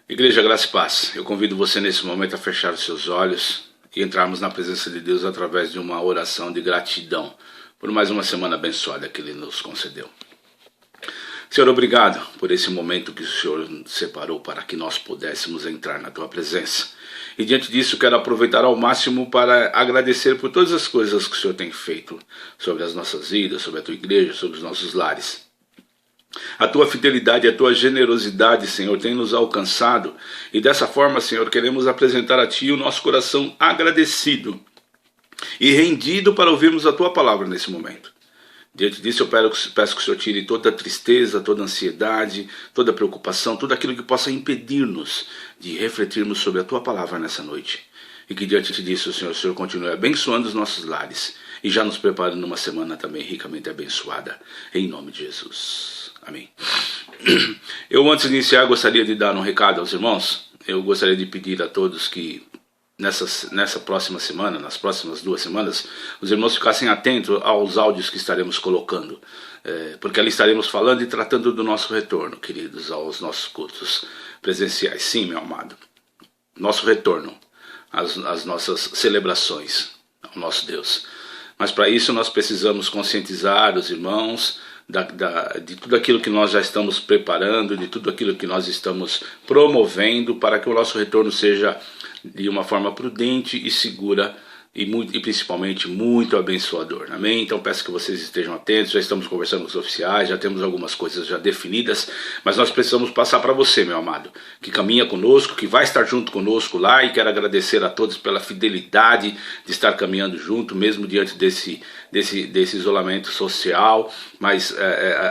Igreja Graça e Paz, eu convido você nesse momento a fechar os seus olhos e entrarmos na presença de Deus através de uma oração de gratidão por mais uma semana abençoada que Ele nos concedeu. Senhor, obrigado por esse momento que o Senhor separou para que nós pudéssemos entrar na Tua presença. E diante disso quero aproveitar ao máximo para agradecer por todas as coisas que o Senhor tem feito sobre as nossas vidas, sobre a Tua igreja, sobre os nossos lares. A Tua fidelidade, a Tua generosidade, Senhor, tem nos alcançado. E dessa forma, Senhor, queremos apresentar a Ti o nosso coração agradecido e rendido para ouvirmos a Tua palavra nesse momento. Diante disso eu peço que o Senhor tire toda a tristeza, toda a ansiedade, toda a preocupação, tudo aquilo que possa impedir-nos de refletirmos sobre a Tua palavra nessa noite. E que diante disso, Senhor, o Senhor continue abençoando os nossos lares e já nos preparando numa semana também ricamente abençoada. Em nome de Jesus. Amém. Eu, antes de iniciar, gostaria de dar um recado aos irmãos. Eu gostaria de pedir a todos que nessa próxima semana, nas próximas 2 semanas, os irmãos ficassem atentos aos áudios que estaremos colocando, porque ali estaremos falando e tratando do nosso retorno, queridos, aos nossos cultos presenciais. Sim, meu amado, nosso retorno, às nossas celebrações ao nosso Deus. Mas para isso nós precisamos conscientizar os irmãos de tudo aquilo que nós já estamos preparando, de tudo aquilo que nós estamos promovendo para que o nosso retorno seja de uma forma prudente e segura e principalmente muito abençoador. Amém? Então peço que vocês estejam atentos. Já estamos conversando com os oficiais, já temos algumas coisas já definidas, mas nós precisamos passar para você, meu amado, que caminha conosco, que vai estar junto conosco lá, e quero agradecer a todos pela fidelidade de estar caminhando junto, mesmo diante desse isolamento social, mas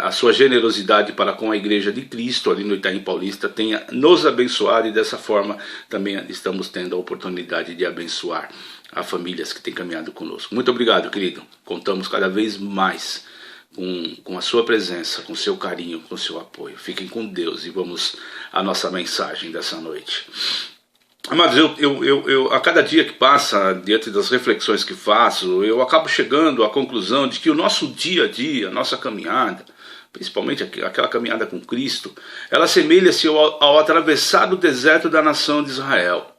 a sua generosidade para com a Igreja de Cristo ali no Itaim Paulista tenha nos abençoado, e dessa forma também estamos tendo a oportunidade de abençoar a famílias que têm caminhado conosco. Muito obrigado, querido. Contamos cada vez mais com a sua presença, com o seu carinho, com o seu apoio. Fiquem com Deus e vamos à nossa mensagem dessa noite. Amados, eu a cada dia que passa, diante das reflexões que faço, eu acabo chegando à conclusão de que o nosso dia a dia, a nossa caminhada, principalmente aquela caminhada com Cristo, ela assemelha-se ao atravessar o deserto da nação de Israel.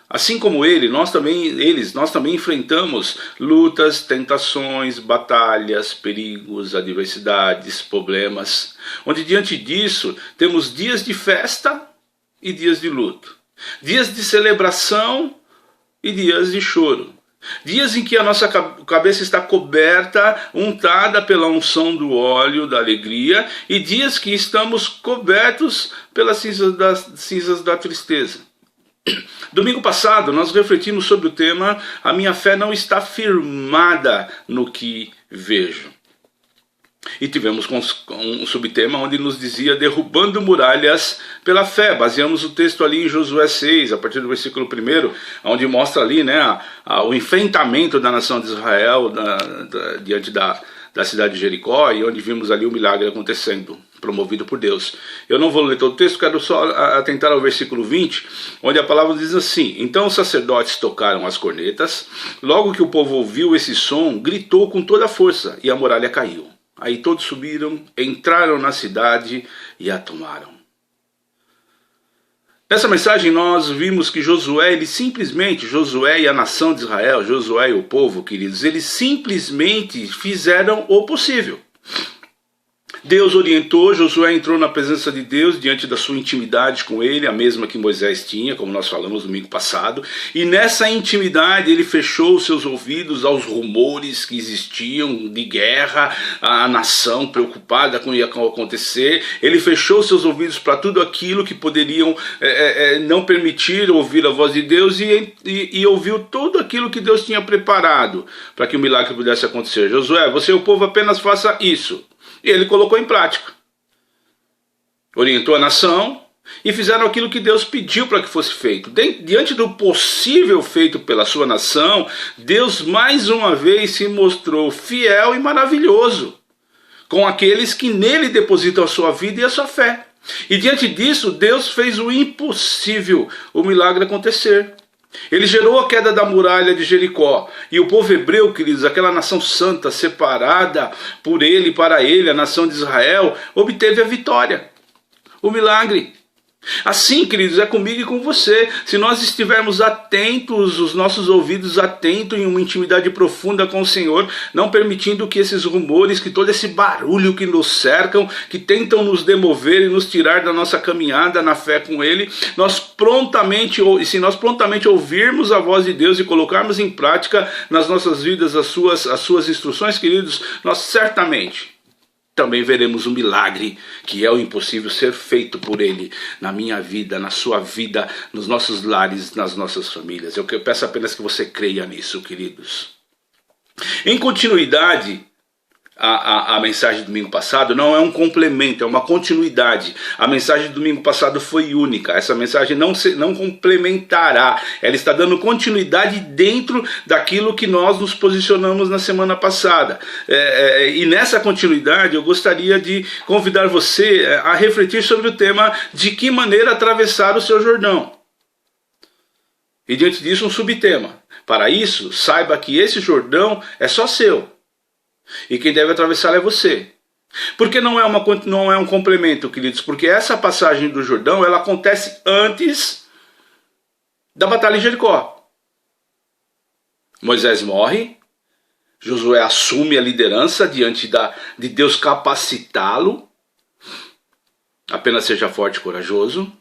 Assim como nós também enfrentamos lutas, tentações, batalhas, perigos, adversidades, problemas, onde diante disso temos dias de festa e dias de luto, dias de celebração e dias de choro, dias em que a nossa cabeça está coberta, untada pela unção do óleo da alegria, e dias que estamos cobertos pelas cinzas da tristeza. Domingo passado nós refletimos sobre o tema "A minha fé não está firmada no que vejo". E tivemos um subtema onde nos dizia "derrubando muralhas pela fé". Baseamos o texto ali em Josué 6, a partir do versículo 1, onde mostra ali, o enfrentamento da nação de Israel diante da cidade de Jericó, e onde vimos ali o milagre acontecendo, promovido por Deus. Eu não vou ler todo o texto, quero só atentar ao versículo 20, onde a palavra diz assim: "Então os sacerdotes tocaram as cornetas, logo que o povo ouviu esse som, gritou com toda a força, e a muralha caiu. Aí todos subiram, entraram na cidade e a tomaram." Nessa mensagem nós vimos que Josué e a nação de Israel, Josué e o povo, queridos, eles simplesmente fizeram o possível. Deus orientou, Josué entrou na presença de Deus diante da sua intimidade com ele, a mesma que Moisés tinha, como nós falamos domingo passado, e nessa intimidade ele fechou os seus ouvidos aos rumores que existiam de guerra, a nação preocupada com o que ia acontecer. Ele fechou os seus ouvidos para tudo aquilo que poderiam não permitir ouvir a voz de Deus, e ouviu tudo aquilo que Deus tinha preparado para que o milagre pudesse acontecer. Josué, você e o povo apenas faça isso. E ele colocou em prática. Orientou a nação e fizeram aquilo que Deus pediu para que fosse feito. Diante do possível feito pela sua nação, Deus mais uma vez se mostrou fiel e maravilhoso com aqueles que nele depositam a sua vida e a sua fé. E diante disso, Deus fez o impossível, o milagre acontecer. Ele gerou a queda da muralha de Jericó, e o povo hebreu, queridos, aquela nação santa, separada por ele e para ele, a nação de Israel, obteve a vitória, o milagre. Assim, queridos, é comigo e com você. Se nós estivermos atentos, os nossos ouvidos atentos em uma intimidade profunda com o Senhor, não permitindo que esses rumores, que todo esse barulho que nos cercam, que tentam nos demover e nos tirar da nossa caminhada na fé com Ele, se nós prontamente ouvirmos a voz de Deus e colocarmos em prática nas nossas vidas as suas instruções, queridos, nós certamente também veremos um milagre, que é o impossível ser feito por Ele, na minha vida, na sua vida, nos nossos lares, nas nossas famílias. Eu peço apenas que você creia nisso, queridos. Em continuidade, a mensagem do domingo passado não é um complemento, é uma continuidade. A mensagem do domingo passado foi única. Essa mensagem não complementará. Ela está dando continuidade dentro daquilo que nós nos posicionamos na semana passada. E nessa continuidade eu gostaria de convidar você a refletir sobre o tema de que maneira atravessar o seu Jordão. E diante disso um subtema. Para isso, saiba que esse Jordão é só seu. E quem deve atravessar é você. Porque não é um complemento, queridos, porque essa passagem do Jordão, ela acontece antes da batalha de Jericó. Moisés morre, Josué assume a liderança diante de Deus capacitá-lo. Apenas seja forte e corajoso.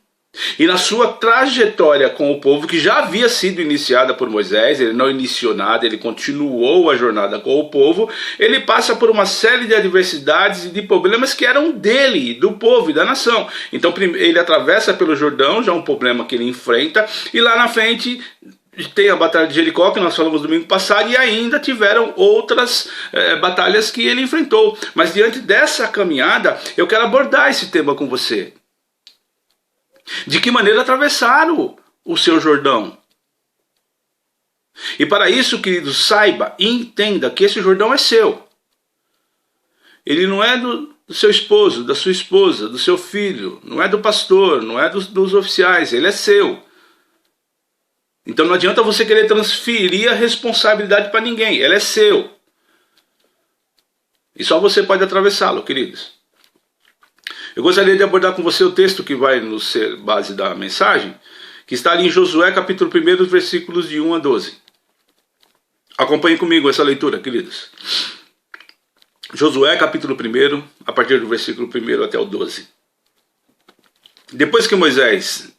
E na sua trajetória com o povo, que já havia sido iniciada por Moisés, ele não iniciou nada, ele continuou a jornada com o povo, ele passa por uma série de adversidades e de problemas que eram dele, do povo e da nação. Então ele atravessa pelo Jordão, já um problema que ele enfrenta, e lá na frente tem a batalha de Jericó, que nós falamos domingo passado, e ainda tiveram outras batalhas que ele enfrentou. Mas diante dessa caminhada, eu quero abordar esse tema com você. De que maneira atravessar o seu Jordão? E para isso, queridos, saiba e entenda que esse Jordão é seu. Ele não é do seu esposo, da sua esposa, do seu filho, não é do pastor, não é dos oficiais, ele é seu. Então não adianta você querer transferir a responsabilidade para ninguém, ele é seu. E só você pode atravessá-lo, queridos. Eu gostaria de abordar com você o texto que vai nos ser base da mensagem, que está ali em Josué capítulo 1, versículos de 1 a 12. Acompanhe comigo essa leitura, queridos. Josué capítulo 1, a partir do versículo 1 até o 12. Depois que Moisés,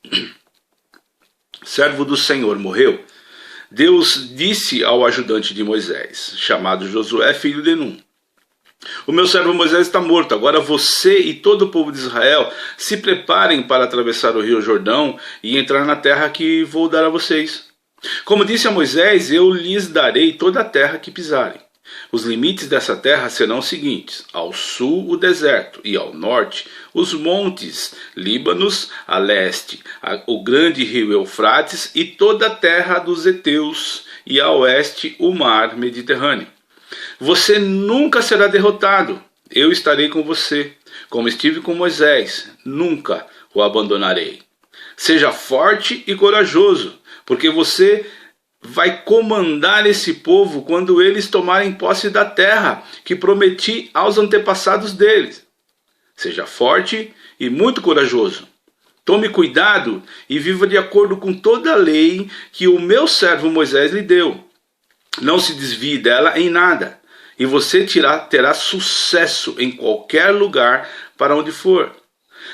servo do Senhor, morreu, Deus disse ao ajudante de Moisés, chamado Josué, filho de Num: o meu servo Moisés está morto, agora você e todo o povo de Israel se preparem para atravessar o rio Jordão e entrar na terra que vou dar a vocês. Como disse a Moisés, eu lhes darei toda a terra que pisarem. Os limites dessa terra serão os seguintes: ao sul o deserto e ao norte os montes Líbanos, a leste o grande rio Eufrates e toda a terra dos heteus, e a oeste o mar Mediterrâneo. Você nunca será derrotado, eu estarei com você, como estive com Moisés, nunca o abandonarei. Seja forte e corajoso, porque você vai comandar esse povo quando eles tomarem posse da terra que prometi aos antepassados deles. Seja forte e muito corajoso. Tome cuidado e viva de acordo com toda a lei que o meu servo Moisés lhe deu. Não se desvie dela em nada, e você terá sucesso em qualquer lugar para onde for.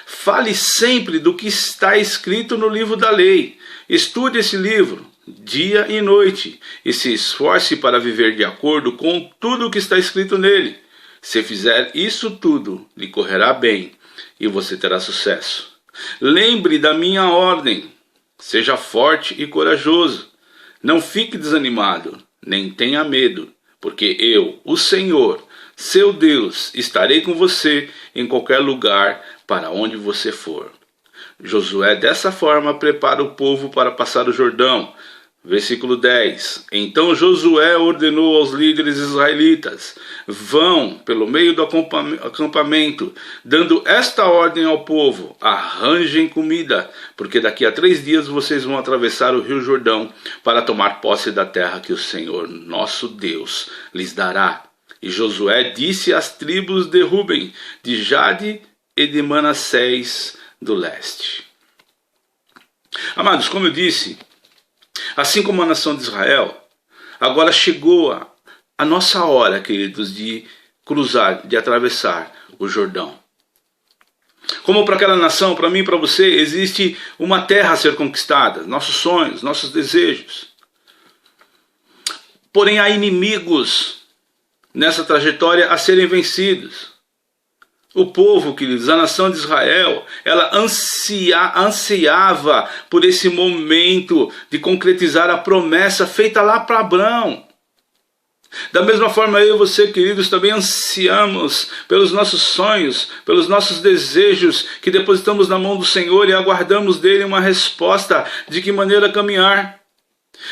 Fale sempre do que está escrito no livro da lei. Estude esse livro dia e noite e se esforce para viver de acordo com tudo o que está escrito nele. Se fizer isso tudo, lhe correrá bem e você terá sucesso. Lembre da minha ordem. Seja forte e corajoso. Não fique desanimado, nem tenha medo, porque eu, o Senhor, seu Deus, estarei com você em qualquer lugar para onde você for. Josué dessa forma prepara o povo para passar o Jordão. Versículo 10. Então Josué ordenou aos líderes israelitas: vão pelo meio do acampamento, dando esta ordem ao povo: arranjem comida, porque daqui a 3 dias vocês vão atravessar o rio Jordão para tomar posse da terra que o Senhor, nosso Deus, lhes dará. E Josué disse às tribos de Ruben, de Gade e de Manassés do leste. Amados, como eu disse, assim como a nação de Israel, agora chegou a nossa hora, queridos, de cruzar, de atravessar o Jordão. Como para aquela nação, para mim e para você, existe uma terra a ser conquistada, nossos sonhos, nossos desejos. Porém, há inimigos nessa trajetória a serem vencidos. O povo, queridos, a nação de Israel, ela ansiava por esse momento de concretizar a promessa feita lá para Abraão. Da mesma forma, eu e você, queridos, também ansiamos pelos nossos sonhos, pelos nossos desejos que depositamos na mão do Senhor e aguardamos dele uma resposta de que maneira caminhar.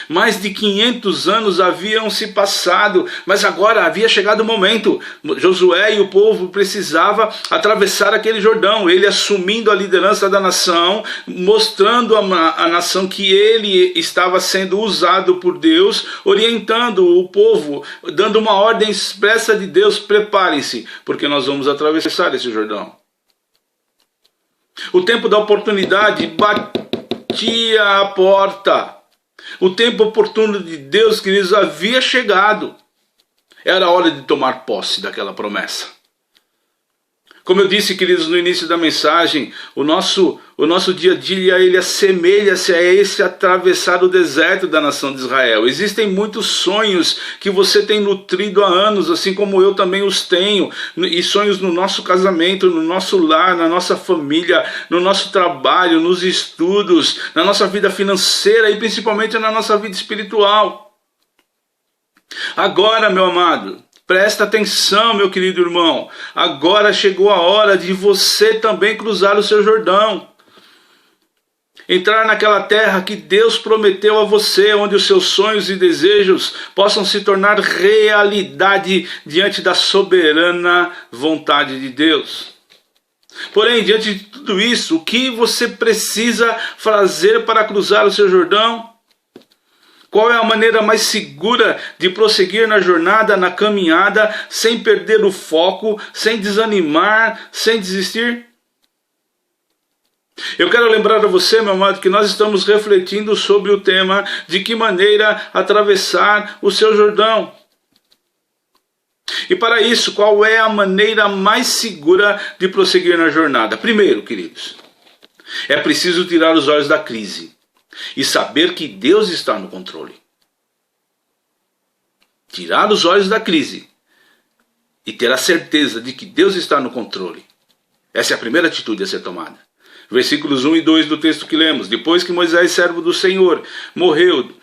Mais de 500 anos haviam se passado, mas agora havia chegado o momento. Josué e o povo precisavam atravessar aquele Jordão, ele assumindo a liderança da nação, mostrando à nação que ele estava sendo usado por Deus, orientando o povo, dando uma ordem expressa de Deus: preparem-se, porque nós vamos atravessar esse Jordão. O tempo da oportunidade batia à porta. O tempo oportuno de Deus, queridos, havia chegado. Era a hora de tomar posse daquela promessa. Como eu disse, queridos, no início da mensagem, o nosso dia a dia, ele assemelha-se a esse atravessar o deserto da nação de Israel. Existem muitos sonhos que você tem nutrido há anos, assim como eu também os tenho. E sonhos no nosso casamento, no nosso lar, na nossa família, no nosso trabalho, nos estudos, na nossa vida financeira e principalmente na nossa vida espiritual. Agora, meu amado, presta atenção, meu querido irmão. Agora chegou a hora de você também cruzar o seu Jordão. Entrar naquela terra que Deus prometeu a você, onde os seus sonhos e desejos possam se tornar realidade diante da soberana vontade de Deus. Porém, diante de tudo isso, o que você precisa fazer para cruzar o seu Jordão? Qual é a maneira mais segura de prosseguir na jornada, na caminhada, sem perder o foco, sem desanimar, sem desistir? Eu quero lembrar a você, meu amado, que nós estamos refletindo sobre o tema de que maneira atravessar o seu Jordão. E para isso, qual é a maneira mais segura de prosseguir na jornada? Primeiro, queridos, é preciso tirar os olhos da crise e saber que Deus está no controle. Tirar os olhos da crise e ter a certeza de que Deus está no controle. Essa é a primeira atitude a ser tomada. Versículos 1 e 2 do texto que lemos. Depois que Moisés, servo do Senhor, morreu,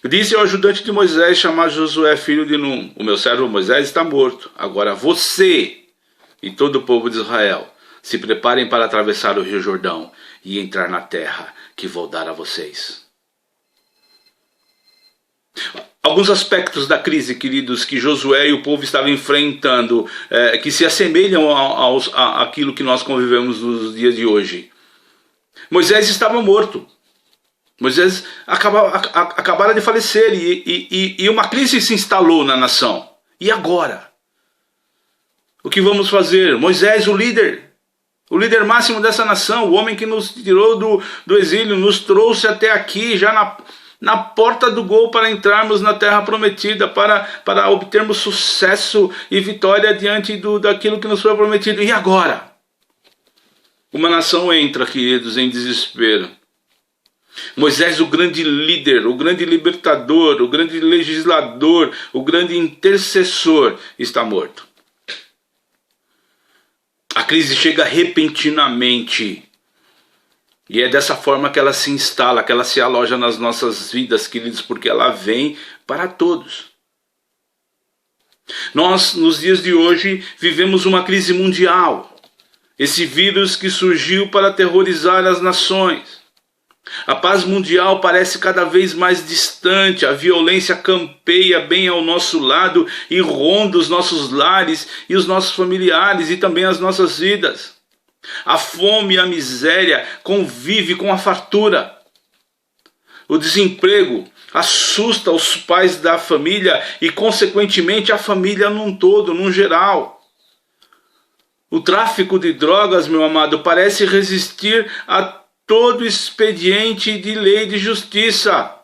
disse ao ajudante de Moisés, chamado Josué, filho de Num: o meu servo Moisés está morto. Agora você e todo o povo de Israel se preparem para atravessar o rio Jordão e entrar na terra que vou dar a vocês. Alguns aspectos da crise, queridos, que Josué e o povo estavam enfrentando, que se assemelham àquilo que nós convivemos nos dias de hoje. Moisés estava morto. Moisés acabara de falecer e uma crise se instalou na nação. E agora? O que vamos fazer? Moisés, o líder máximo dessa nação, o homem que nos tirou do exílio, nos trouxe até aqui, já na porta do gol para entrarmos na terra prometida, para obtermos sucesso e vitória diante daquilo que nos foi prometido. E agora? Uma nação entra, queridos, em desespero. Moisés, o grande líder, o grande libertador, o grande legislador, o grande intercessor, está morto. A crise chega repentinamente. E é dessa forma que ela se instala, que ela se aloja nas nossas vidas, queridos, porque ela vem para todos. Nós, nos dias de hoje, vivemos uma crise mundial. Esse vírus que surgiu para aterrorizar as nações. A paz mundial parece cada vez mais distante, a violência campeia bem ao nosso lado e ronda os nossos lares e os nossos familiares e também as nossas vidas. A fome e a miséria convivem com a fartura. O desemprego assusta os pais da família e, consequentemente, a família num todo, num geral. O tráfico de drogas, meu amado, parece resistir a todo expediente de lei de justiça.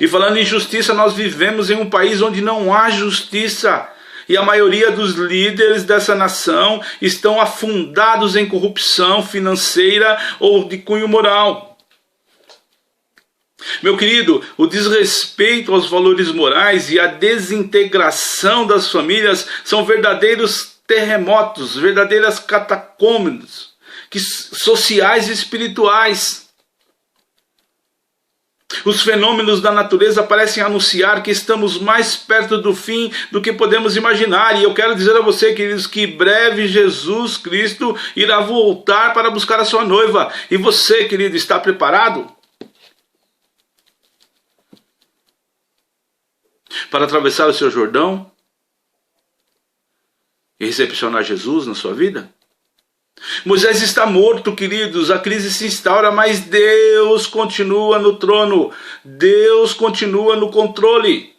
E falando em justiça, nós vivemos em um país onde não há justiça. E a maioria dos líderes dessa nação estão afundados em corrupção financeira ou de cunho moral. Meu querido, o desrespeito aos valores morais e a desintegração das famílias são verdadeiros terremotos, verdadeiras catacumbas sociais e espirituais. Os fenômenos da natureza parecem anunciar que estamos mais perto do fim do que podemos imaginar. E eu quero dizer a você, queridos, que breve Jesus Cristo irá voltar para buscar a sua noiva. E você, querido, está preparado para atravessar o seu Jordão e recepcionar Jesus na sua vida? Moisés está morto, queridos, a crise se instaura, mas Deus continua no trono, Deus continua no controle.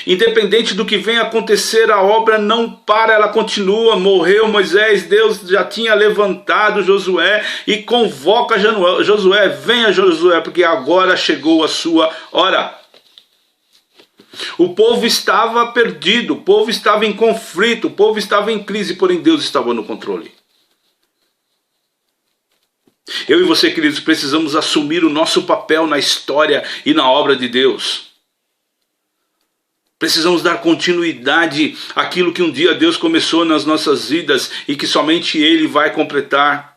Independente do que venha acontecer, a obra não para, ela continua. Morreu Moisés, Deus já tinha levantado Josué e convoca Josué, venha Josué, porque agora chegou a sua hora. O povo estava perdido, o povo estava em conflito, o povo estava em crise, porém Deus estava no controle. Eu e você, queridos, precisamos assumir o nosso papel na história e na obra de Deus. Precisamos dar continuidade àquilo que um dia Deus começou nas nossas vidas e que somente Ele vai completar.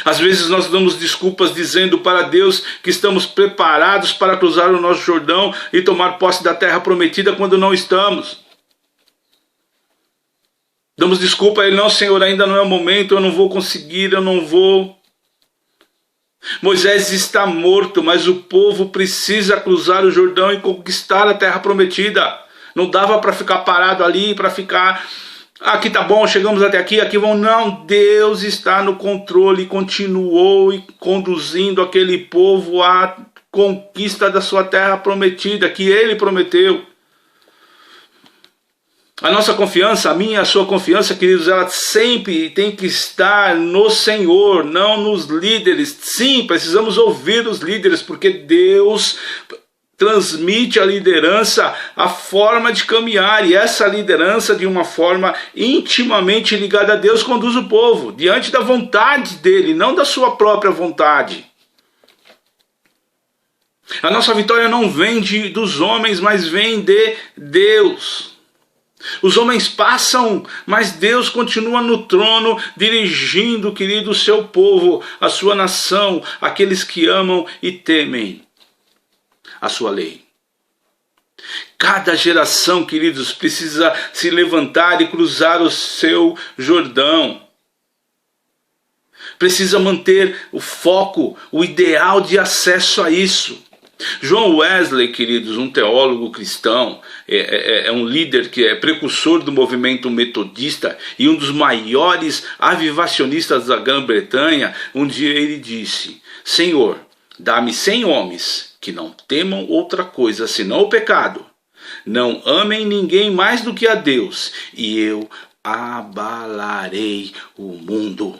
Às vezes nós damos desculpas dizendo para Deus que estamos preparados para cruzar o nosso Jordão e tomar posse da terra prometida quando não estamos. Damos desculpa a Ele, não, Senhor, ainda não é o momento, eu não vou conseguir, eu não vou. Moisés está morto, mas o povo precisa cruzar o Jordão e conquistar a terra prometida. Não dava para ficar parado ali, para ficar... aqui tá bom, chegamos até aqui, aqui vão. Não, Deus está no controle, continuou conduzindo aquele povo à conquista da sua terra prometida, que Ele prometeu. A nossa confiança, a minha e a sua confiança, queridos, ela sempre tem que estar no Senhor, não nos líderes. Sim, precisamos ouvir os líderes, porque Deus transmite à liderança a forma de caminhar, e essa liderança, de uma forma intimamente ligada a Deus, conduz o povo diante da vontade dele, não da sua própria vontade. A nossa vitória não vem dos homens, mas vem de Deus. Os homens passam, mas Deus continua no trono, dirigindo, querido, o seu povo, a sua nação, aqueles que amam e temem a sua lei. Cada geração, queridos, precisa se levantar e cruzar o seu Jordão. Precisa manter o foco, o ideal de acesso a isso. John Wesley, queridos, um teólogo cristão, é um líder que é precursor do movimento metodista e um dos maiores avivacionistas da Grã-Bretanha. Um dia ele disse: Senhor, dá-me 100 homens que não temam outra coisa senão o pecado, não amem ninguém mais do que a Deus, e eu abalarei o mundo.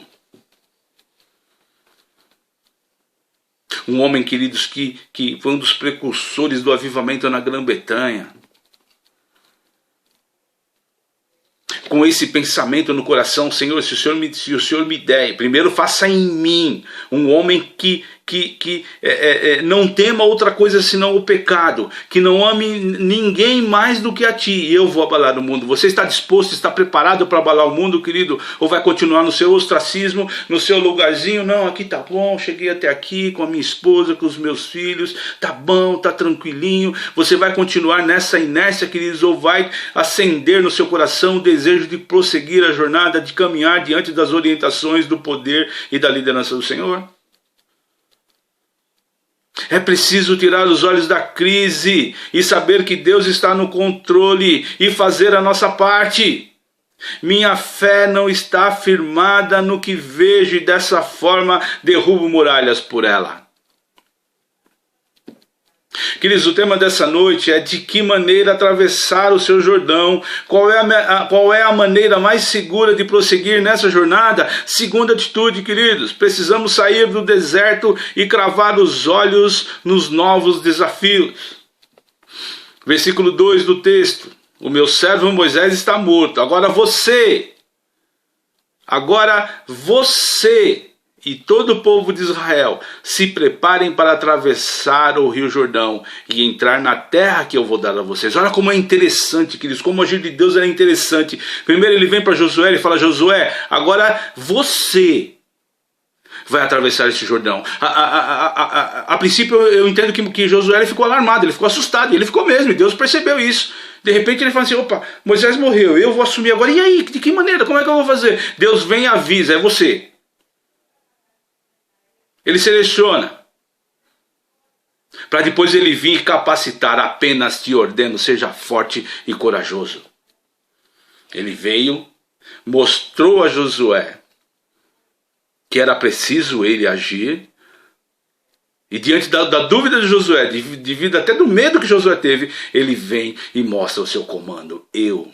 Um homem, queridos, que foi um dos precursores do avivamento na Grã-Bretanha. Com esse pensamento no coração: Senhor, se o Senhor me der, primeiro faça em mim um homem que não tema outra coisa senão o pecado, que não ame ninguém mais do que a ti, e eu vou abalar o mundo. Você está disposto, está preparado para abalar o mundo, querido? Ou vai continuar no seu ostracismo, no seu lugarzinho? Não, aqui tá bom, cheguei até aqui com a minha esposa, com os meus filhos, tá bom, tá tranquilinho. Você vai continuar nessa inércia, queridos, ou vai acender no seu coração o desejo de prosseguir a jornada, de caminhar diante das orientações do poder e da liderança do Senhor? É preciso tirar os olhos da crise e saber que Deus está no controle e fazer a nossa parte. Minha fé não está firmada no que vejo, e dessa forma derrubo muralhas por ela. Queridos, o tema dessa noite é de que maneira atravessar o seu Jordão, qual é a maneira mais segura de prosseguir nessa jornada. Segunda atitude, queridos, precisamos sair do deserto e cravar os olhos nos novos desafios. Versículo 2 do texto: o meu servo Moisés está morto, agora você e todo o povo de Israel se preparem para atravessar o rio Jordão e entrar na terra que eu vou dar a vocês. Olha como é interessante, queridos, como o agir de Deus é interessante. Primeiro ele vem para Josué e fala: Josué, agora você vai atravessar esse Jordão. A princípio eu entendo que Josué ele ficou alarmado, ele ficou assustado, ele ficou mesmo, e Deus percebeu isso. De repente ele fala assim: opa, Moisés morreu, eu vou assumir agora, e aí, de que maneira, como é que eu vou fazer? Deus vem e avisa: é você. Ele seleciona, para depois ele vir capacitar. Apenas te ordeno, seja forte e corajoso. Ele veio, mostrou a Josué que era preciso ele agir, e diante da dúvida de Josué, devido até do medo que Josué teve, ele vem e mostra o seu comando: eu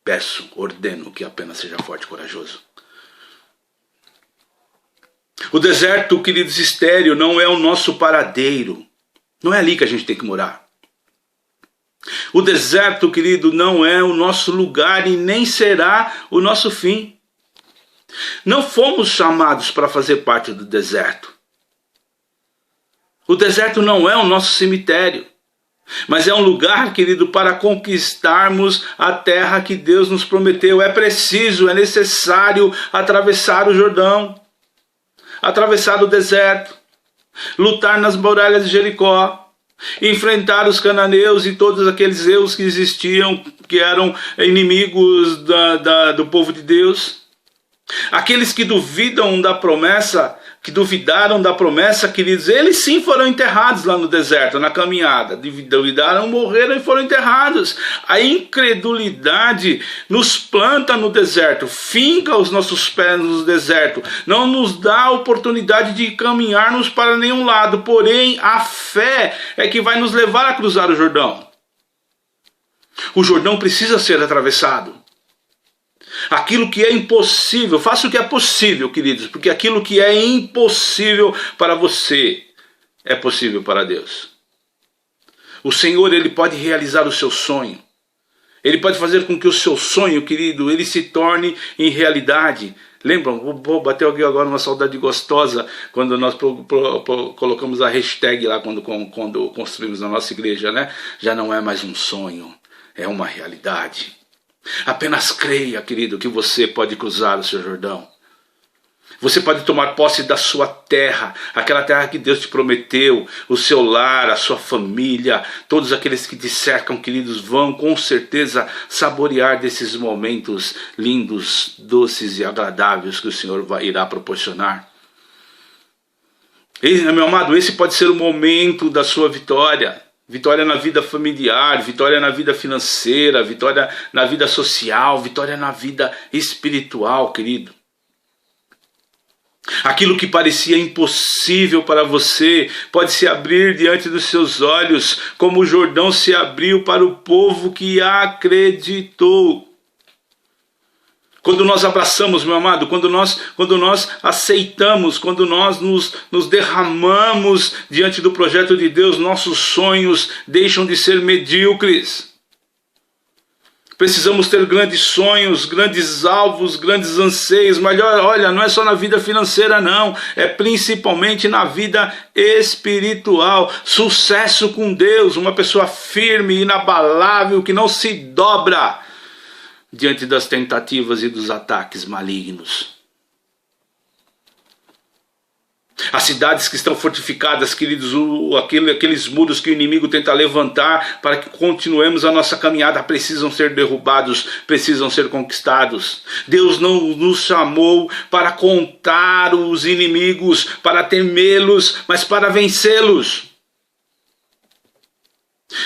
peço, ordeno que apenas seja forte e corajoso. O deserto, queridos, estéril, não é o nosso paradeiro. Não é ali que a gente tem que morar. O deserto, querido, não é o nosso lugar e nem será o nosso fim. Não fomos chamados para fazer parte do deserto. O deserto não é o nosso cemitério, mas é um lugar, querido, para conquistarmos a terra que Deus nos prometeu. É preciso, é necessário atravessar o Jordão, atravessar o deserto, lutar nas muralhas de Jericó, enfrentar os cananeus e todos aqueles eus que existiam, que eram inimigos do povo de Deus. Aqueles que duvidaram da promessa, queridos, eles sim foram enterrados lá no deserto, na caminhada. Duvidaram, morreram e foram enterrados. A incredulidade nos planta no deserto, finca os nossos pés no deserto, não nos dá a oportunidade de caminharmos para nenhum lado. Porém, a fé é que vai nos levar a cruzar o Jordão. O Jordão precisa ser atravessado. Aquilo que é impossível, faça o que é possível, queridos, porque aquilo que é impossível para você é possível para Deus. O Senhor, ele pode realizar o seu sonho. Ele pode fazer com que o seu sonho, querido, ele se torne em realidade. Lembram? Bateu aqui agora uma saudade gostosa quando nós colocamos a hashtag lá quando construímos na nossa igreja, né? Já não é mais um sonho, é uma realidade. Apenas creia, querido, que você pode cruzar o seu Jordão. Você pode tomar posse da sua terra, aquela terra que Deus te prometeu, o seu lar, a sua família, todos aqueles que te cercam, queridos, vão com certeza saborear desses momentos lindos, doces e agradáveis que o Senhor irá proporcionar. Meu amado, esse pode ser o momento da sua vitória. Vitória na vida familiar, vitória na vida financeira, vitória na vida social, vitória na vida espiritual, querido. Aquilo que parecia impossível para você pode se abrir diante dos seus olhos, como o Jordão se abriu para o povo que acreditou. Quando nós abraçamos, meu amado, quando nós aceitamos, quando nós nos derramamos diante do projeto de Deus, nossos sonhos deixam de ser medíocres. Precisamos ter grandes sonhos, grandes alvos, grandes anseios. Mas olha, não é só na vida financeira não, é principalmente na vida espiritual. Sucesso com Deus, uma pessoa firme, inabalável, que não se dobra diante das tentativas e dos ataques malignos. As cidades que estão fortificadas, queridos, aqueles muros que o inimigo tenta levantar para que continuemos a nossa caminhada, precisam ser derrubados, precisam ser conquistados. Deus não nos chamou para contar os inimigos, para temê-los, mas para vencê-los.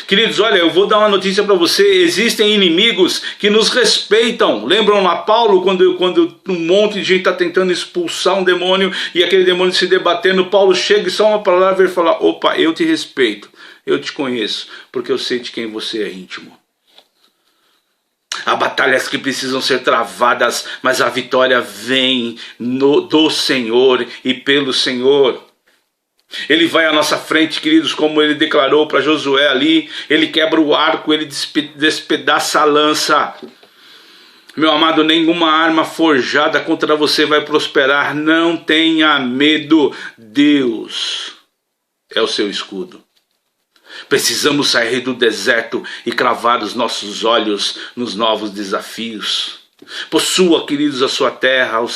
Queridos, olha, eu vou dar uma notícia para você. Existem inimigos que nos respeitam. Lembram lá Paulo, quando um monte de gente está tentando expulsar um demônio e aquele demônio se debatendo, Paulo chega e só uma palavra e fala: opa, eu te respeito, eu te conheço, porque eu sei de quem você é íntimo. Há batalhas que precisam ser travadas, mas a vitória vem do Senhor e pelo Senhor. Ele vai à nossa frente, queridos, como ele declarou para Josué ali. Ele quebra o arco, ele despedaça a lança. Meu amado, nenhuma arma forjada contra você vai prosperar. Não tenha medo. Deus é o seu escudo. Precisamos sair do deserto e cravar os nossos olhos nos novos desafios. Possua, queridos, a sua terra, os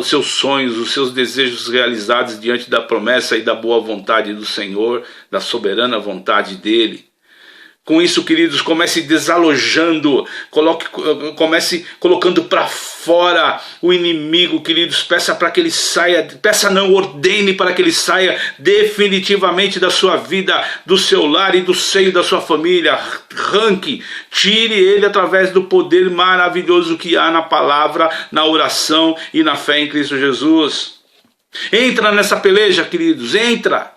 seus sonhos, os seus desejos realizados diante da promessa e da boa vontade do Senhor, da soberana vontade dele. Com isso, queridos, comece desalojando, comece colocando para fora o inimigo, queridos. Peça para que ele saia, ordene para que ele saia definitivamente da sua vida, do seu lar e do seio da sua família. Arranque, tire ele através do poder maravilhoso que há na palavra, na oração e na fé em Cristo Jesus. Entra nessa peleja, queridos, entra,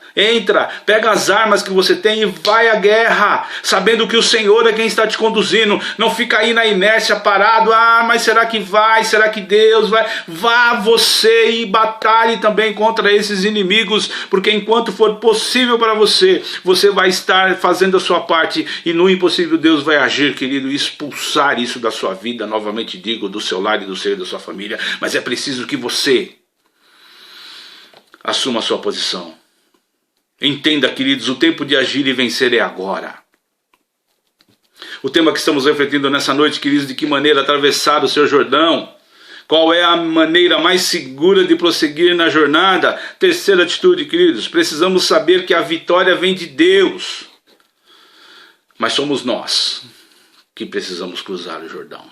pega as armas que você tem e vai à guerra, sabendo que o Senhor é quem está te conduzindo. Não fica aí na inércia parado, mas será que vai, será que Deus vai? Vá você e batalhe também contra esses inimigos, porque enquanto for possível para você, você vai estar fazendo a sua parte, e no impossível Deus vai agir, querido, e expulsar isso da sua vida, novamente digo, do seu lar e do seio da sua família. Mas é preciso que você assuma a sua posição. Entenda, queridos, o tempo de agir e vencer é agora. O tema que estamos refletindo nessa noite, queridos, de que maneira atravessar o seu Jordão. Qual é a maneira mais segura de prosseguir na jornada? Terceira atitude, queridos, precisamos saber que a vitória vem de Deus. Mas somos nós que precisamos cruzar o Jordão.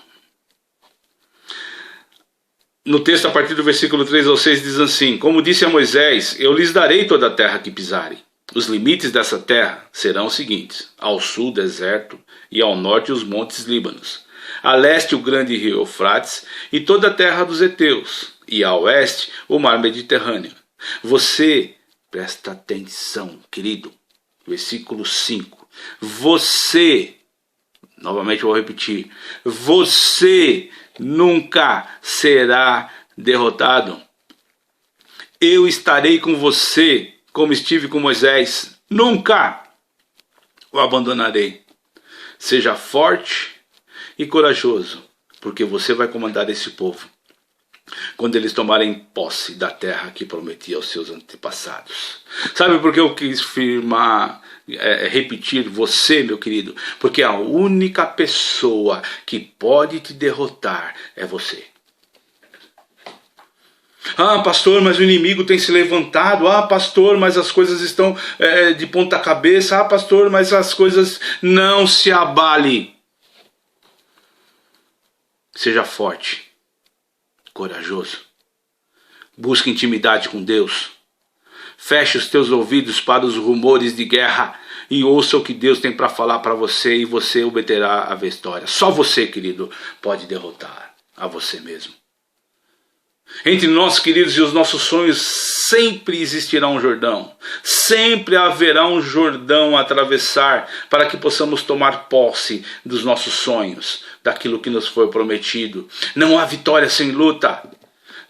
No texto, a partir do versículo 3 ao 6, diz assim: como disse a Moisés, eu lhes darei toda a terra que pisarem. Os limites dessa terra serão os seguintes: ao sul o deserto, e ao norte os montes Líbanos, a leste o grande rio Eufrates e toda a terra dos heteus, e a oeste o mar Mediterrâneo. Você, presta atenção, querido, versículo 5, você, novamente vou repetir, você nunca será derrotado. Eu estarei com você, como estive com Moisés. Nunca o abandonarei. Seja forte e corajoso, porque você vai comandar esse povo quando eles tomarem posse da terra que prometi aos seus antepassados. Sabe por que eu quis repetir você, meu querido? Porque a única pessoa que pode te derrotar é você. Pastor, mas o inimigo tem se levantado. Pastor, mas as coisas estão de ponta cabeça. Pastor, mas as coisas... Não se abale. Seja forte, corajoso. Busque intimidade com Deus. Feche os teus ouvidos para os rumores de guerra e ouça o que Deus tem para falar para você, e você obterá a vitória. Só você, querido, pode derrotar a você mesmo. Entre nós, queridos, e os nossos sonhos sempre existirá um Jordão. Sempre haverá um Jordão a atravessar para que possamos tomar posse dos nossos sonhos, daquilo que nos foi prometido. Não há vitória sem luta.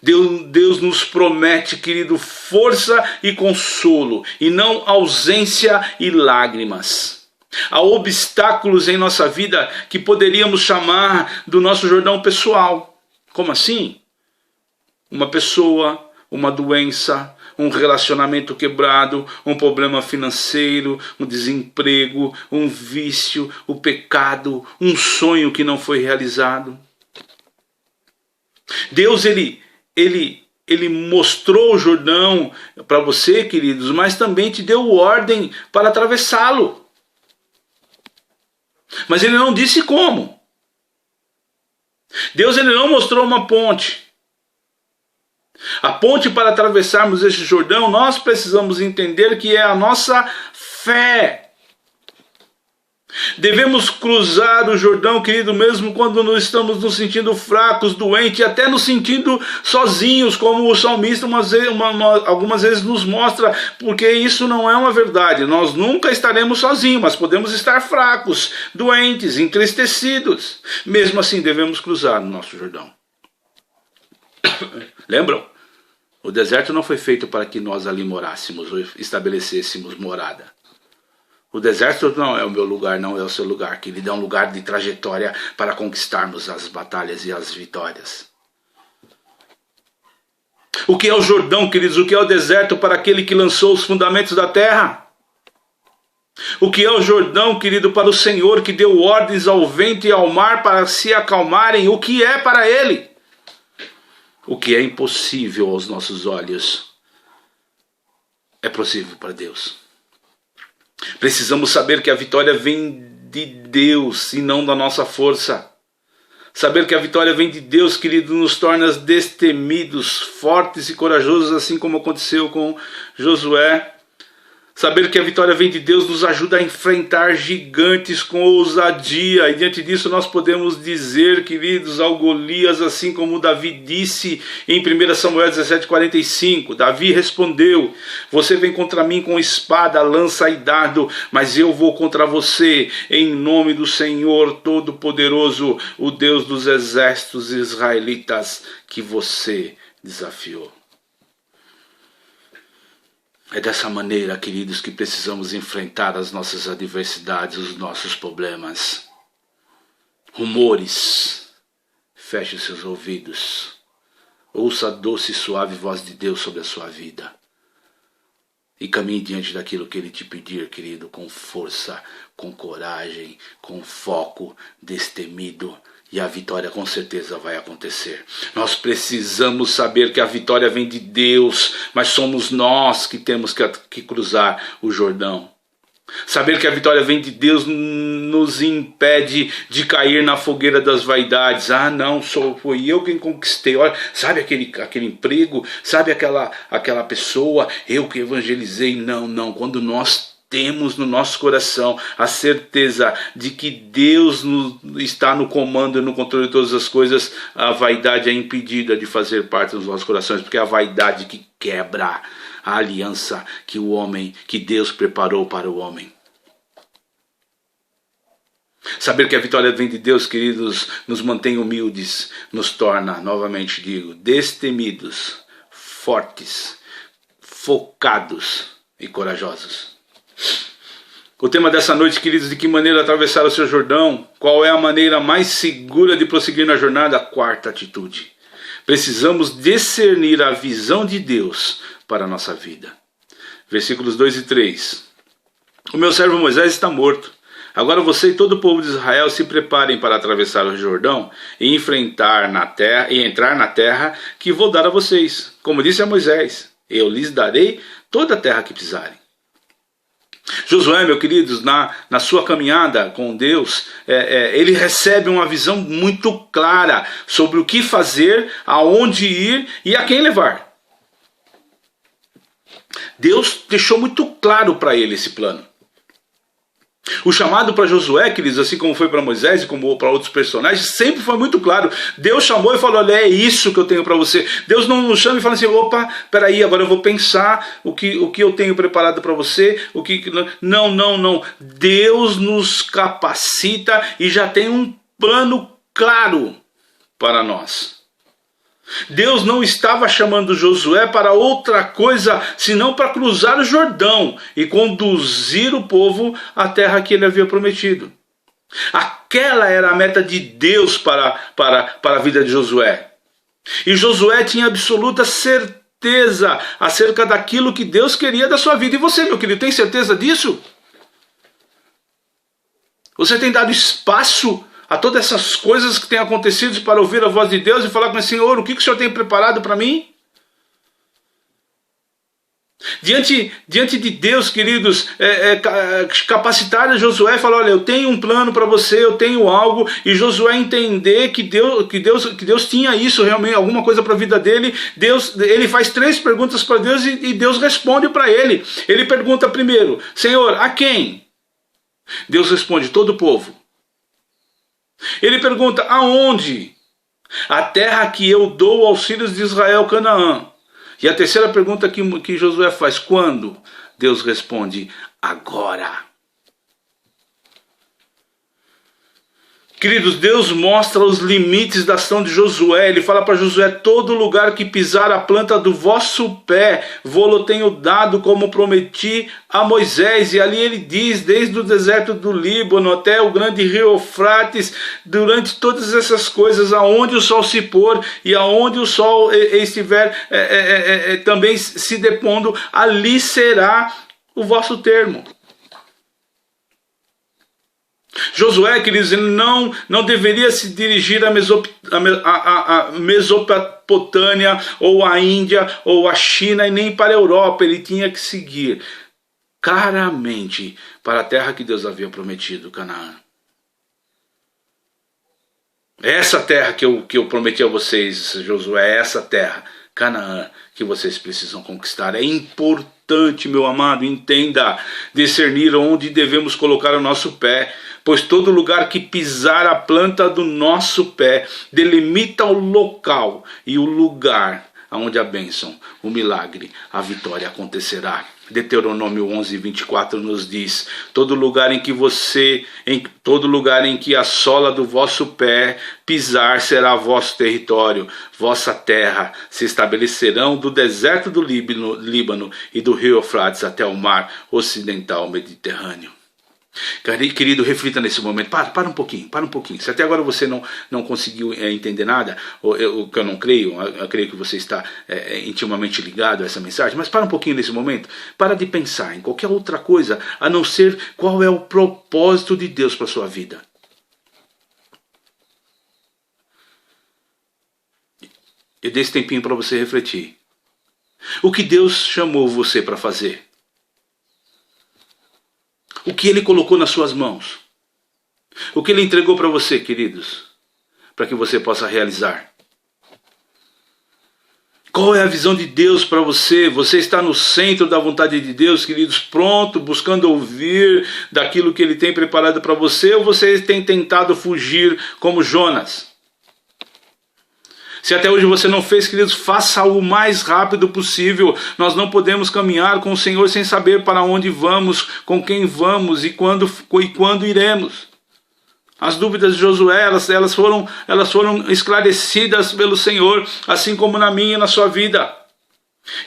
Deus nos promete, querido, força e consolo, e não ausência e lágrimas. Há obstáculos em nossa vida que poderíamos chamar do nosso Jordão pessoal. Como assim? Uma pessoa, uma doença, um relacionamento quebrado, um problema financeiro, um desemprego, um vício, o pecado, um sonho que não foi realizado. Deus, ele mostrou o Jordão para você, queridos, mas também te deu ordem para atravessá-lo. Mas ele não disse como. Deus, ele não mostrou uma ponte. A ponte para atravessarmos este Jordão, nós precisamos entender que é a nossa fé. Devemos cruzar o Jordão, querido, mesmo quando nós estamos nos sentindo fracos, doentes, e até nos sentindo sozinhos, como o salmista algumas vezes nos mostra, porque isso não é uma verdade. Nós nunca estaremos sozinhos, mas podemos estar fracos, doentes, entristecidos. Mesmo assim, devemos cruzar o nosso Jordão. Lembram? O deserto não foi feito para que nós ali morássemos ou estabelecêssemos morada. O deserto não é o meu lugar, não é o seu lugar, querido. É um lugar de trajetória para conquistarmos as batalhas e as vitórias. O que é o Jordão, queridos? O que é o deserto para aquele que lançou os fundamentos da terra? O que é o Jordão, querido, para o Senhor que deu ordens ao vento e ao mar para se acalmarem? O que é para Ele? O que é impossível aos nossos olhos é possível para Deus. Precisamos saber que a vitória vem de Deus e não da nossa força. Saber que a vitória vem de Deus, querido, nos torna destemidos, fortes e corajosos, assim como aconteceu com Josué. Saber que a vitória vem de Deus nos ajuda a enfrentar gigantes com ousadia. E diante disso nós podemos dizer, queridos, ao Golias, assim como Davi disse em 1 Samuel 17,45. Davi respondeu: você vem contra mim com espada, lança e dardo, mas eu vou contra você em nome do Senhor Todo-Poderoso, o Deus dos exércitos israelitas que você desafiou. É dessa maneira, queridos, que precisamos enfrentar as nossas adversidades, os nossos problemas. Rumores. Feche os seus ouvidos. Ouça a doce e suave voz de Deus sobre a sua vida. E caminhe diante daquilo que Ele te pedir, querido, com força, com coragem, com foco, destemido. E a vitória com certeza vai acontecer. Nós precisamos saber que a vitória vem de Deus, mas somos nós que temos que cruzar o Jordão. Saber que a vitória vem de Deus nos impede de cair na fogueira das vaidades. Ah, não, foi eu quem conquistei. Olha, sabe aquele emprego? Sabe aquela pessoa? Eu que evangelizei. Não. Quando nós temos no nosso coração a certeza de que Deus está no comando e no controle de todas as coisas, a vaidade é impedida de fazer parte dos nossos corações, porque é a vaidade que quebra a aliança que Deus preparou para o homem. Saber que a vitória vem de Deus, queridos, nos mantém humildes, nos torna, novamente digo, destemidos, fortes, focados e corajosos. O tema dessa noite, queridos, de que maneira atravessar o seu Jordão? Qual é a maneira mais segura de prosseguir na jornada? A quarta atitude. Precisamos discernir a visão de Deus para a nossa vida. Versículos 2 e 3. O meu servo Moisés está morto. Agora você e todo o povo de Israel se preparem para atravessar o Jordão e entrar na terra que vou dar a vocês. Como disse a Moisés, eu lhes darei toda a terra que precisarem. Josué, meus queridos, na sua caminhada com Deus, ele recebe uma visão muito clara sobre o que fazer, aonde ir e a quem levar. Deus deixou muito claro para ele esse plano. O chamado para Josué, queridos, assim como foi para Moisés e como para outros personagens, sempre foi muito claro. Deus chamou e falou: olha, é isso que eu tenho para você. Deus não nos chama e fala assim: opa, peraí, agora eu vou pensar o que eu tenho preparado para você. Não. Deus nos capacita e já tem um plano claro para nós. Deus não estava chamando Josué para outra coisa, senão para cruzar o Jordão e conduzir o povo à terra que ele havia prometido. Aquela era a meta de Deus para a vida de Josué. E Josué tinha absoluta certeza acerca daquilo que Deus queria da sua vida. E você, meu querido, tem certeza disso? Você tem dado espaço a todas essas coisas que têm acontecido para ouvir a voz de Deus e falar com o Senhor: o que o Senhor tem preparado para mim? Diante de Deus, queridos, capacitar Josué e falar: olha, eu tenho um plano para você, eu tenho algo, e Josué entender que Deus tinha isso realmente, alguma coisa para a vida dele. Ele faz 3 perguntas para Deus e Deus responde para ele. Ele pergunta primeiro: Senhor, a quem? Deus responde: todo o povo. Ele pergunta: aonde? A terra que eu dou aos filhos de Israel, Canaã. E a terceira pergunta que Josué faz: quando? Deus responde: agora. Queridos, Deus mostra os limites da ação de Josué. Ele fala para Josué: todo lugar que pisar a planta do vosso pé, vou-lo tenho dado como prometi a Moisés. E ali ele diz, desde o deserto do Líbano até o grande rio Eufrates, durante todas essas coisas, aonde o sol se pôr e aonde o sol estiver também se depondo, ali será o vosso termo. Josué, queridos, ele não deveria se dirigir à Mesopotâmia, ou à Índia, ou à China, e nem para a Europa. Ele tinha que seguir claramente para a terra que Deus havia prometido, Canaã. Essa terra que eu prometi a vocês, Josué, essa terra, Canaã, que vocês precisam conquistar. É importante, meu amado, entenda, discernir onde devemos colocar o nosso pé, pois todo lugar que pisar a planta do nosso pé delimita o local e o lugar onde a bênção, o milagre, a vitória acontecerá. Deuteronômio 11:24 nos diz: todo lugar em que a sola do vosso pé pisar será vosso território, vossa terra. Se estabelecerão do deserto do Líbano e do rio Eufrates até o mar ocidental Mediterrâneo. Querido, reflita nesse momento. Para um pouquinho. Se até agora você não conseguiu entender nada, o que eu não creio, eu creio que você está intimamente ligado a essa mensagem, mas para um pouquinho nesse momento. Para de pensar em qualquer outra coisa a não ser qual é o propósito de Deus para a sua vida. E dê esse tempinho para você refletir. O que Deus chamou você para fazer? O que Ele colocou nas suas mãos? O que Ele entregou para você, queridos? Para que você possa realizar. Qual é a visão de Deus para você? Você está no centro da vontade de Deus, queridos, pronto, buscando ouvir daquilo que Ele tem preparado para você? Ou você tem tentado fugir como Jonas? Se até hoje você não fez, queridos, faça o mais rápido possível. Nós não podemos caminhar com o Senhor sem saber para onde vamos, com quem vamos e quando iremos. As dúvidas de Josué, elas foram esclarecidas pelo Senhor, assim como na minha e na sua vida.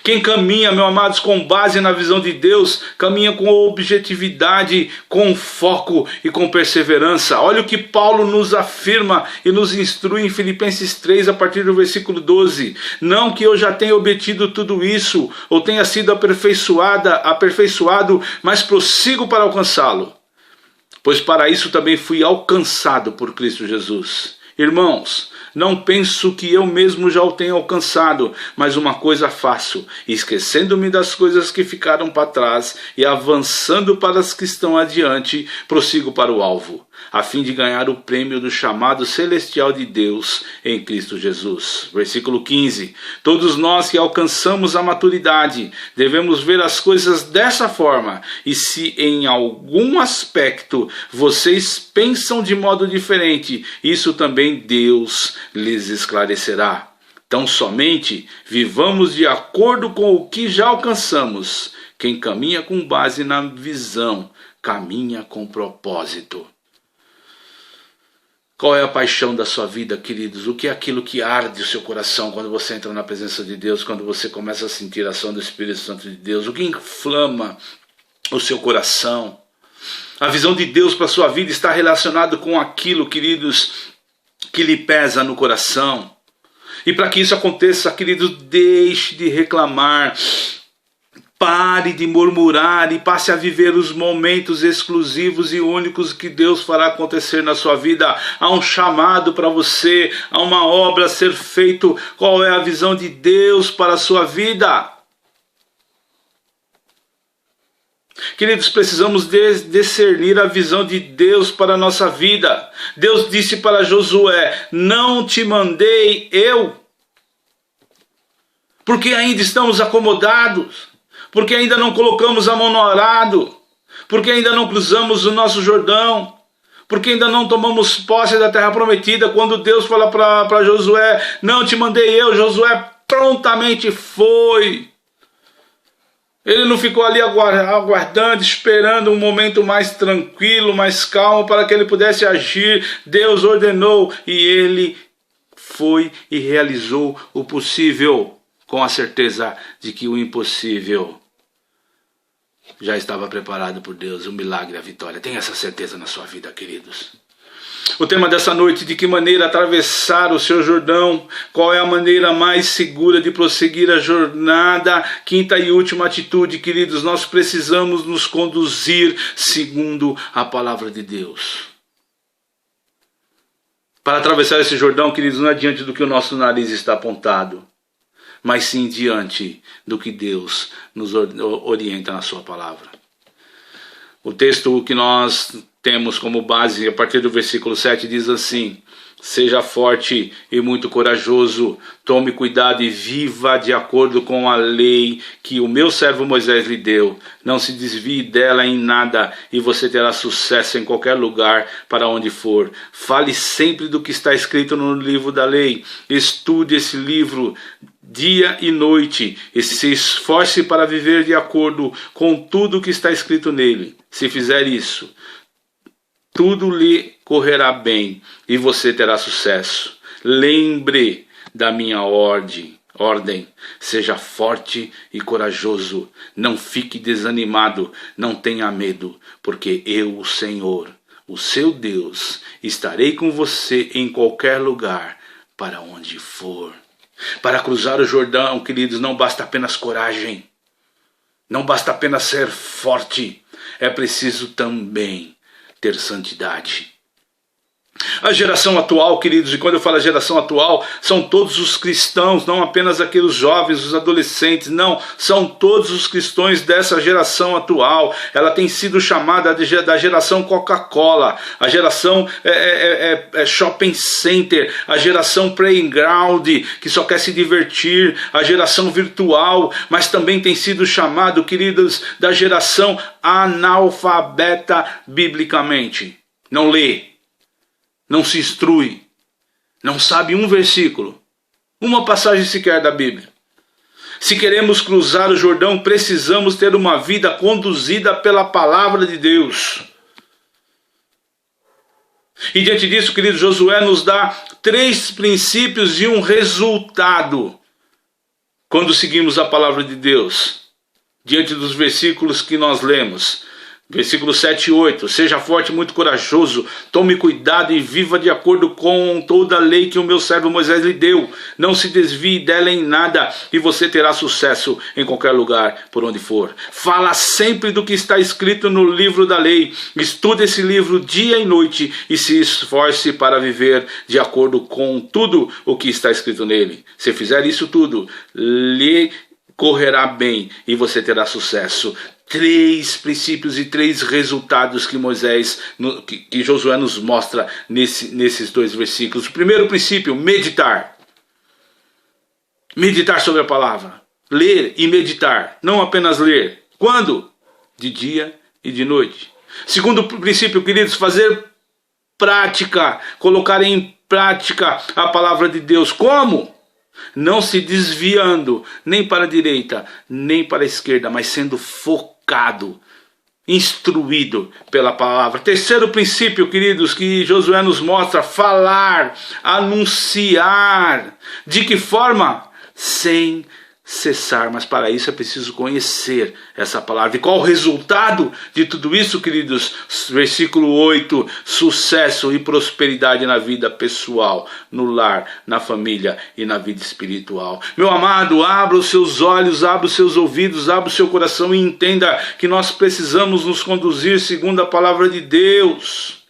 Quem caminha, meus amados, com base na visão de Deus, caminha com objetividade, com foco e com perseverança. Olha o que Paulo nos afirma e nos instrui em Filipenses 3, a partir do versículo 12. Não que eu já tenha obtido tudo isso, ou tenha sido aperfeiçoado, mas prossigo para alcançá-lo. Pois para isso também fui alcançado por Cristo Jesus. Irmãos, não penso que eu mesmo já o tenha alcançado, mas uma coisa faço, esquecendo-me das coisas que ficaram para trás e avançando para as que estão adiante, prossigo para o alvo, a fim de ganhar o prêmio do chamado celestial de Deus em Cristo Jesus. Versículo 15. Todos nós que alcançamos a maturidade devemos ver as coisas dessa forma, e se em algum aspecto vocês pensam de modo diferente, isso também Deus lhes esclarecerá. Tão somente vivamos de acordo com o que já alcançamos. Quem caminha com base na visão, caminha com propósito. Qual é a paixão da sua vida, queridos? O que é aquilo que arde o seu coração quando você entra na presença de Deus, quando você começa a sentir a ação do Espírito Santo de Deus? O que inflama o seu coração? A visão de Deus para a sua vida está relacionado com aquilo, queridos, que lhe pesa no coração. E para que isso aconteça, queridos, deixe de reclamar, pare de murmurar e passe a viver os momentos exclusivos e únicos que Deus fará acontecer na sua vida. Há um chamado para você, há uma obra a ser feita. Qual é a visão de Deus para a sua vida? Queridos, precisamos discernir a visão de Deus para a nossa vida. Deus disse para Josué: não te mandei eu, porque ainda estamos acomodados, porque ainda não colocamos a mão no arado, Porque ainda não cruzamos o nosso Jordão? Porque ainda não tomamos posse da terra prometida? Quando Deus fala para Josué, não te mandei eu, Josué prontamente foi. Ele não ficou ali aguardando, esperando um momento mais tranquilo, mais calmo, para que ele pudesse agir. Deus ordenou e ele foi e realizou o possível, com a certeza de que o impossível já estava preparado por Deus, o milagre, a vitória. Tenha essa certeza na sua vida, queridos. O tema dessa noite: de que maneira atravessar o seu Jordão? Qual é a maneira mais segura de prosseguir a jornada? Quinta e última atitude, queridos: nós precisamos nos conduzir segundo a palavra de Deus. Para atravessar esse Jordão, queridos, não é diante do que o nosso nariz está apontado, mas sim diante do que Deus nos orienta na sua palavra. O texto que nós temos como base, a partir do versículo 7, diz assim: seja forte e muito corajoso, tome cuidado e viva de acordo com a lei que o meu servo Moisés lhe deu. Não se desvie dela em nada, e você terá sucesso em qualquer lugar para onde for. Fale sempre do que está escrito no livro da lei. Estude esse livro dia e noite, e se esforce para viver de acordo com tudo o que está escrito nele. Se fizer isso, tudo lhe correrá bem e você terá sucesso. Lembre da minha ordem. Seja forte e corajoso. Não fique desanimado. Não tenha medo, porque eu, o Senhor, o seu Deus, estarei com você em qualquer lugar para onde for. Para cruzar o Jordão, queridos, não basta apenas coragem. Não basta apenas ser forte. É preciso também ter santidade. A geração atual, queridos, e quando eu falo geração atual, são todos os cristãos, não apenas aqueles jovens, os adolescentes, não, são todos os cristãos dessa geração atual. Ela tem sido chamada da geração Coca-Cola, a geração shopping center, a geração playground, que só quer se divertir, a geração virtual, mas também tem sido chamado, queridos, da geração analfabeta biblicamente. Não lê, não se instrui, não sabe um versículo, uma passagem sequer da Bíblia. Se queremos cruzar o Jordão, precisamos ter uma vida conduzida pela palavra de Deus. E diante disso, querido, Josué nos dá 3 princípios e um resultado quando seguimos a palavra de Deus. Diante dos versículos que nós lemos. Versículo 7 e 8, seja forte e muito corajoso, tome cuidado e viva de acordo com toda a lei que o meu servo Moisés lhe deu. Não se desvie dela em nada, e você terá sucesso em qualquer lugar por onde for. Fala sempre do que está escrito no livro da lei. Estude esse livro dia e noite e se esforce para viver de acordo com tudo o que está escrito nele. Se fizer isso tudo, lhe correrá bem e você terá sucesso. 3 princípios e 3 resultados que Josué nos mostra nesses 2 versículos. O primeiro princípio: meditar. Meditar sobre a palavra. Ler e meditar. Não apenas ler. Quando? De dia e de noite. Segundo princípio, queridos: fazer prática. Colocar em prática a palavra de Deus. Como? Não se desviando nem para a direita, nem para a esquerda, mas sendo focado, instruído pela palavra. Terceiro princípio, queridos, que Josué nos mostra: falar, anunciar. De que forma? Sem cessar, mas para isso é preciso conhecer essa palavra. E qual o resultado de tudo isso, queridos? Versículo 8, sucesso e prosperidade na vida pessoal, no lar, na família e na vida espiritual. Meu amado, abra os seus olhos, abra os seus ouvidos, abra o seu coração e entenda que nós precisamos nos conduzir segundo a palavra de Deus.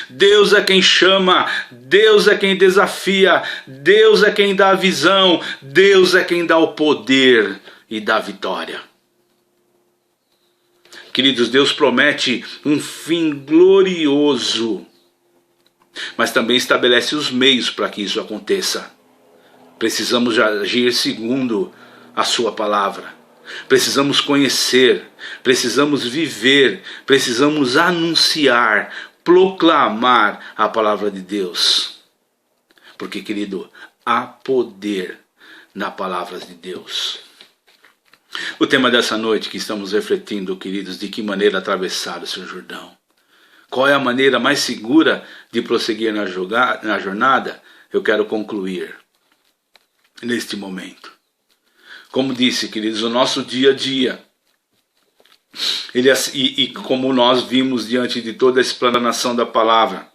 Deus é quem chama, Deus é quem desafia, Deus é quem dá a visão, Deus é quem dá o poder e dá a vitória. Queridos, Deus promete um fim glorioso, mas também estabelece os meios para que isso aconteça. Precisamos agir segundo a sua palavra. Precisamos conhecer, precisamos viver, precisamos anunciar, proclamar a palavra de Deus. Porque, querido, há poder na palavra de Deus. O tema dessa noite que estamos refletindo, queridos, de que maneira atravessar o seu Jordão. Qual é a maneira mais segura de prosseguir na jornada? Eu quero concluir neste momento. Como disse, queridos, o nosso dia a dia, e como nós vimos diante de toda a explanação da palavra,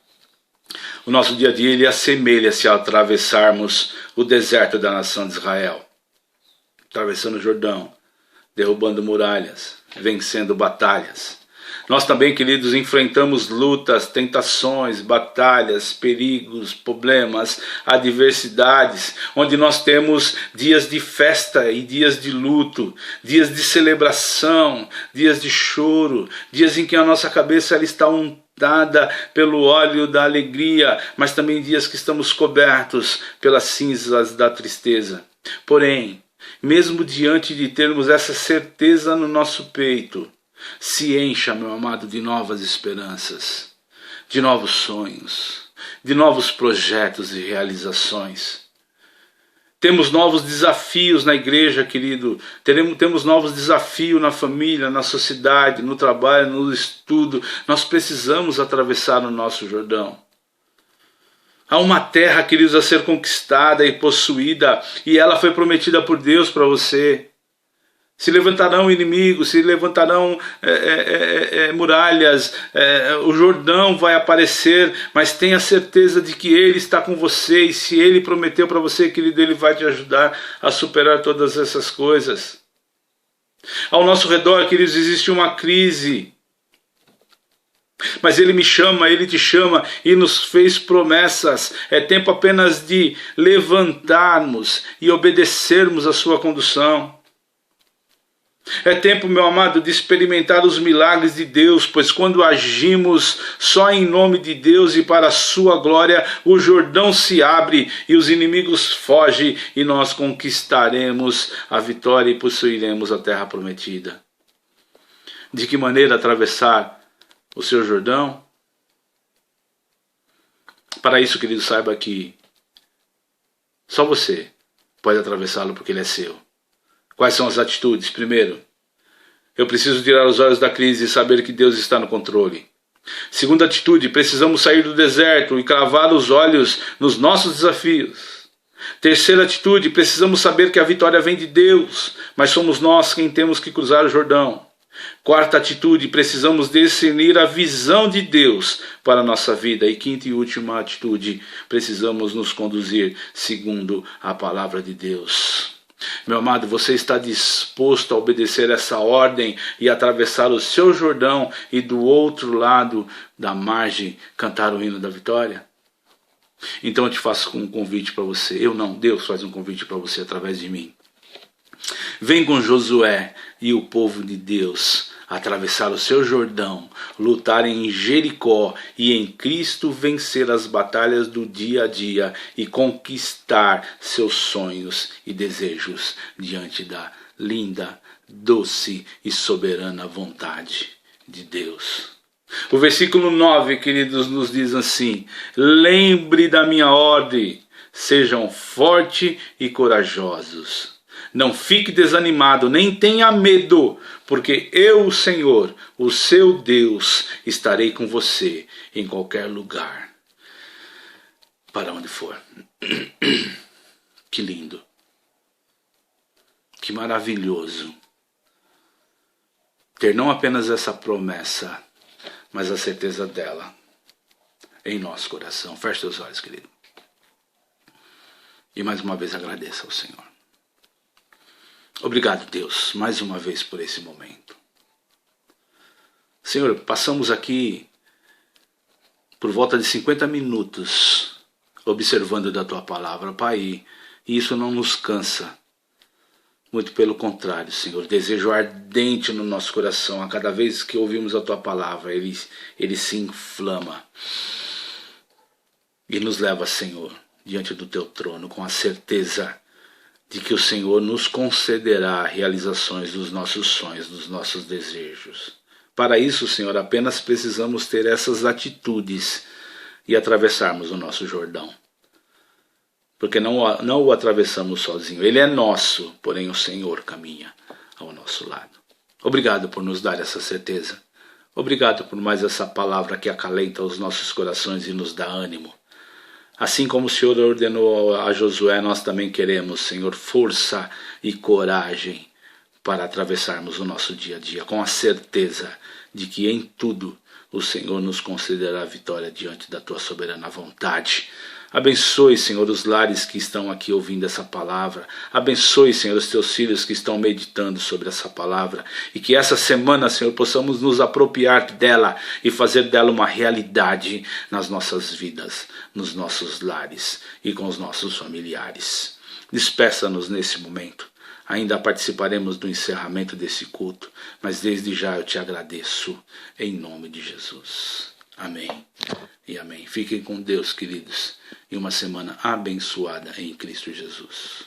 o nosso dia a dia ele assemelha-se a atravessarmos o deserto da nação de Israel. Atravessando o Jordão, derrubando muralhas, vencendo batalhas. Nós também, queridos, enfrentamos lutas, tentações, batalhas, perigos, problemas, adversidades, onde nós temos dias de festa e dias de luto, dias de celebração, dias de choro, dias em que a nossa cabeça ela está untada pelo óleo da alegria, mas também dias que estamos cobertos pelas cinzas da tristeza. Porém, mesmo diante de termos essa certeza no nosso peito, se encha, meu amado, de novas esperanças, de novos sonhos, de novos projetos e realizações. Temos novos desafios na igreja, querido. Temos novos desafios na família, na sociedade, no trabalho, no estudo. Nós precisamos atravessar o nosso Jordão. Há uma terra, queridos, a ser conquistada e possuída, e ela foi prometida por Deus para você. Se levantarão inimigos, se levantarão muralhas, o Jordão vai aparecer, mas tenha certeza de que Ele está com você, e se Ele prometeu para você, querido, Ele vai te ajudar a superar todas essas coisas. Ao nosso redor, queridos, existe uma crise, mas Ele me chama, Ele te chama e nos fez promessas. É tempo apenas de levantarmos e obedecermos a sua condução. É tempo, meu amado, de experimentar os milagres de Deus, pois quando agimos só em nome de Deus e para a sua glória, o Jordão se abre e os inimigos fogem e nós conquistaremos a vitória e possuiremos a terra prometida. De que maneira atravessar o seu Jordão? Para isso, querido, saiba que só você pode atravessá-lo porque ele é seu. Quais são as atitudes? Primeiro, eu preciso tirar os olhos da crise e saber que Deus está no controle. Segunda atitude, precisamos sair do deserto e cravar os olhos nos nossos desafios. Terceira atitude, precisamos saber que a vitória vem de Deus, mas somos nós quem temos que cruzar o Jordão. Quarta atitude, precisamos discernir a visão de Deus para a nossa vida. E quinta e última atitude, precisamos nos conduzir segundo a palavra de Deus. Meu amado, você está disposto a obedecer essa ordem e atravessar o seu Jordão e do outro lado da margem cantar o hino da vitória? Então eu te faço um convite para você. Deus faz um convite para você através de mim. Vem com Josué e o povo de Deus atravessar o seu Jordão, lutar em Jericó e em Cristo vencer as batalhas do dia a dia e conquistar seus sonhos e desejos diante da linda, doce e soberana vontade de Deus. O versículo 9, queridos, nos diz assim: lembre da minha ordem, sejam fortes e corajosos. Não fique desanimado, nem tenha medo, porque eu, o Senhor, o seu Deus, estarei com você em qualquer lugar, para onde for. Que lindo, que maravilhoso ter não apenas essa promessa, mas a certeza dela em nosso coração. Feche seus olhos, querido. E mais uma vez agradeça ao Senhor. Obrigado, Deus, mais uma vez por esse momento. Senhor, passamos aqui por volta de 50 minutos observando da Tua palavra, Pai, e isso não nos cansa. Muito pelo contrário, Senhor, desejo ardente no nosso coração. A cada vez que ouvimos a Tua palavra, ele se inflama e nos leva, Senhor, diante do Teu trono com a certeza de que o Senhor nos concederá realizações dos nossos sonhos, dos nossos desejos. Para isso, Senhor, apenas precisamos ter essas atitudes e atravessarmos o nosso Jordão. Porque não o atravessamos sozinho. Ele é nosso, porém o Senhor caminha ao nosso lado. Obrigado por nos dar essa certeza. Obrigado por mais essa palavra que acalenta os nossos corações e nos dá ânimo. Assim como o Senhor ordenou a Josué, nós também queremos, Senhor, força e coragem para atravessarmos o nosso dia a dia, com a certeza de que em tudo o Senhor nos concederá a vitória diante da tua soberana vontade. Abençoe, Senhor, os lares que estão aqui ouvindo essa palavra. Abençoe, Senhor, os teus filhos que estão meditando sobre essa palavra. E que essa semana, Senhor, possamos nos apropriar dela e fazer dela uma realidade nas nossas vidas, nos nossos lares e com os nossos familiares. Despeça-nos nesse momento. Ainda participaremos do encerramento desse culto, mas desde já eu te agradeço, em nome de Jesus. Amém e amém. Fiquem com Deus, queridos, e uma semana abençoada em Cristo Jesus.